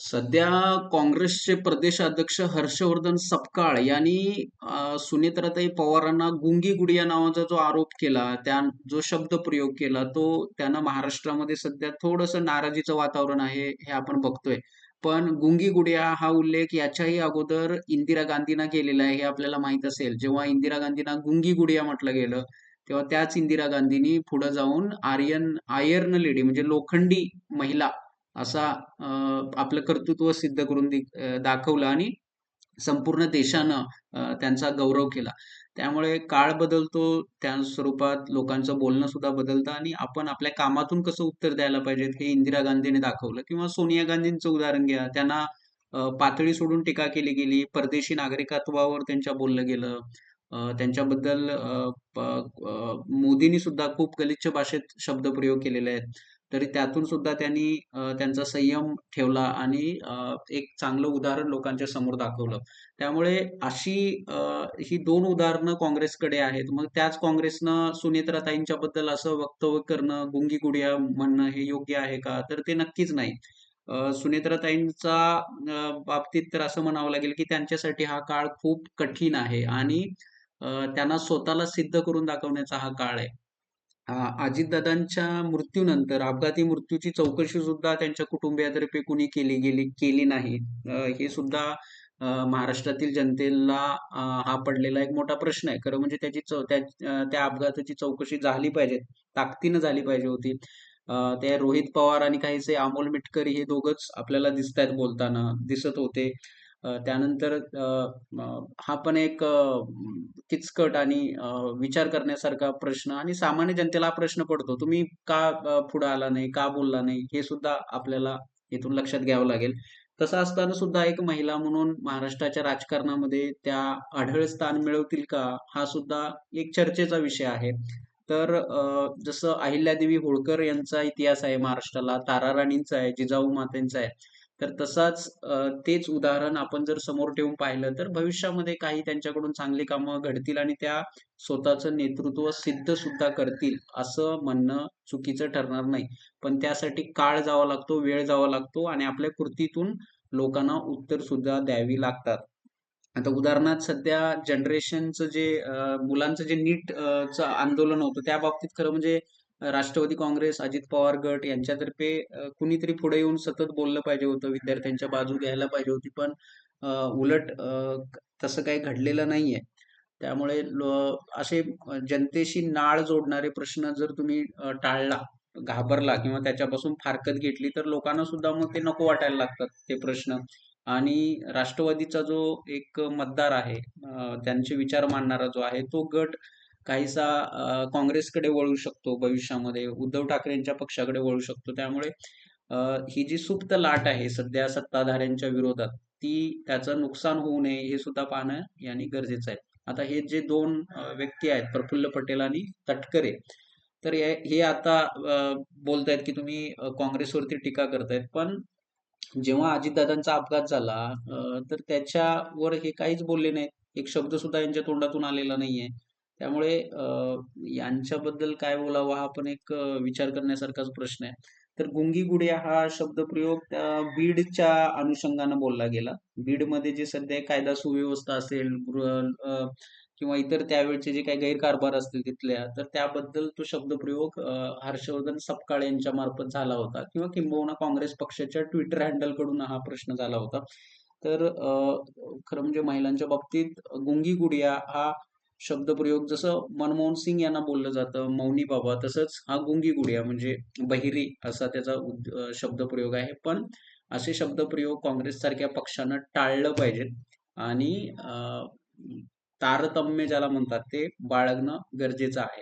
सध्या काँग्रेसचे प्रदेश अध्यक्ष हर्षवर्धन सपकाळ यांनी सुनेत्राताई पवारांना गुंगी गुडिया नावाचा जो आरोप केला, जो शब्दप्रयोग केला, तो त्यानं महाराष्ट्रामध्ये सध्या थोडंसं नाराजीचं वातावरण आहे, हे आपण बघतोय. पण गुंगी गुडिया हा उल्लेख याच्याही अगोदर इंदिरा गांधींना केलेला आहे, हे आपल्याला माहीत असेल. जेव्हा इंदिरा गांधींना गुंगी गुडिया म्हटलं गेलं, तेव्हा त्याच इंदिरा गांधींनी पुढे जाऊन आयर्न लेडी म्हणजे लोखंडी महिला असा आपलं कर्तृत्व सिद्ध करून दाखवलं आणि संपूर्ण देशानं त्यांचा गौरव केला. त्यामुळे काळ बदलतो, त्या स्वरूपात लोकांचं बोलणं सुद्धा बदलतं आणि आपण आपल्या कामातून कसं उत्तर द्यायला पाहिजेत हे इंदिरा गांधीने दाखवलं किंवा सोनिया गांधींचं उदाहरण घ्या. त्यांना पातळी सोडून टीका केली गेली, परदेशी नागरिकत्वावर त्यांच्या बोललं गेलं. त्यांच्याबद्दल मोदींनी सुद्धा खूप गलिच्छ भाषेत शब्दप्रयोग केलेले आहेत. तरी त्यातून सुद्धा त्यांनी त्यांचा संयम ठेवला आणि एक चांगलं उदाहरण लोकांच्या समोर दाखवलं. त्यामुळे ही 2 उदाहरणं काँग्रेसकडे आहेत. मग त्याच काँग्रेसनं सुनेत्राताईंच्याबद्दल असं वक्तव्य करणं, गुंगी गुडिया म्हणणं हे योग्य आहे का? तर ते नक्कीच नाही. सुनेत्राताईंचा बाबतीत तर असं म्हणावं लागेल, की त्यांच्यासाठी हा काळ खूप कठीण आहे आणि त्यांना स्वतःला सिद्ध करून दाखवण्याचा हा काळ आहे. अजितदादांच्या मृत्यूनंतर अपघाती मृत्यूची चौकशी सुद्धा त्यांच्या कुटुंबियातर्फे कुणी केली नाही. हे सुद्धा महाराष्ट्रातील जनतेला हा पडलेला एक मोठा प्रश्न आहे. खरं म्हणजे त्या अपघाताची चौकशी झाली पाहिजे. ताकदीनं झाली पाहिजे होती. ते रोहित पवार आणि काहीसे अमोल मिटकरी हे दोघंच आपल्याला दिसतायत बोलताना, दिसत होते. त्यानंतर हा पण एक किचकट आणि विचार करण्यासारखा प्रश्न आणि सामान्य जनतेला हा प्रश्न पडतो. तुम्ही का पुढे आला नाही? का बोलला नाही? हे सुद्धा आपल्याला इथून लक्षात घ्यावं लागेल. तसं असताना सुद्धा एक महिला म्हणून महाराष्ट्राच्या राजकारणामध्ये त्या अढळ स्थान मिळवतील का? हा सुद्धा एक चर्चेचा विषय आहे. तर जसं अहिल्यादेवी होळकर यांचा इतिहास आहे महाराष्ट्राला, ताराराणींचा आहे, जिजाऊ मातेंचा आहे. तर तसाच तेच उदाहरण आपण जर समोर ठेवून पाहिलं तर भविष्यामध्ये काही त्यांच्याकडून चांगली कामं घडतील आणि त्या स्वतःचं नेतृत्व सिद्ध सुद्धा करतील असं म्हणणं चुकीचं ठरणार नाही. पण त्यासाठी काळ जावा लागतो, वेळ जावा लागतो आणि आपल्या कृतीतून लोकांना उत्तर सुद्धा द्यावी लागतात. आता उदाहरणार्थ सध्या जनरेशनचं मुलांचं जे नीट आंदोलन होतं त्या बाबतीत खरं म्हणजे राष्ट्रवादी काँग्रेस, अजित पवार गट यांच्यातर्फे कुणीतरी पुढे येऊन सतत बोललं पाहिजे होतं, विद्यार्थ्यांच्या बाजू घ्यायला पाहिजे होती. पण उलट तसं काही घडलेलं नाहीये. त्यामुळे असे जनतेशी नाळ जोडणारे प्रश्न जर तुम्ही टाळला, घाबरला किंवा त्याच्यापासून फारकत घेतली तर लोकांना सुद्धा मग ते नको वाटायला लागतात ते प्रश्न. आणि राष्ट्रवादीचा जो एक मतदार आहे, त्यांचे विचार मांडणारा जो आहे तो गट काहीसा काँग्रेसकडे वळू शकतो भविष्यामध्ये, उद्धव ठाकरेंच्या पक्षाकडे वळू शकतो. त्यामुळे ही जी सुप्त लाट आहे सध्या सत्ताधाऱ्यांच्या विरोधात, त्याचं नुकसान होऊ नये हे सुद्धा पाहणं यांनी गरजेचं आहे. आता हे जे 2 व्यक्ती आहेत, प्रफुल्ल पटेल आणि तटकरे, तर हे आता बोलतायत की तुम्ही काँग्रेसवरती टीका करतायत. पण जेव्हा अजितदादांचा अपघात झाला, तर त्याच्यावर हे काहीच बोलले नाहीत. एक शब्द सुद्धा यांच्या तोंडातून आलेला नाहीये. त्यामुळे यांच्याबद्दल काय बोलावं हा पण एक विचार करण्यासारखाच प्रश्न आहे. तर गुंगी गुडिया हा शब्दप्रयोग बीडच्या अनुषंगानं बोलला गेला. बीडमध्ये जे सध्या कायदा सुव्यवस्था असेल, किंवा इतर त्यावेळचे जे काही गैरकारभार असतील तिथल्या, तर त्याबद्दल तो शब्दप्रयोग हर्षवर्धन सपकाळ यांच्या मार्फत झाला होता किंवा किंबहुना काँग्रेस पक्षाच्या ट्विटर हँडलकडून हा प्रश्न झाला होता. तर खरं म्हणजे महिलांच्या बाबतीत गुंगी गुडिया हा शब्दप्रयोग जसं मनमोहन सिंग यांना बोललं जातं, मौनी बाबा, तसंच हा गुंगी गुडिया म्हणजे बहिरी असा त्याचा शब्दप्रयोग आहे. पण असे शब्दप्रयोग काँग्रेससारख्या पक्षानं टाळलं पाहिजेत आणि तारतम्य ज्याला म्हणतात ते बाळगणं गरजेचं आहे.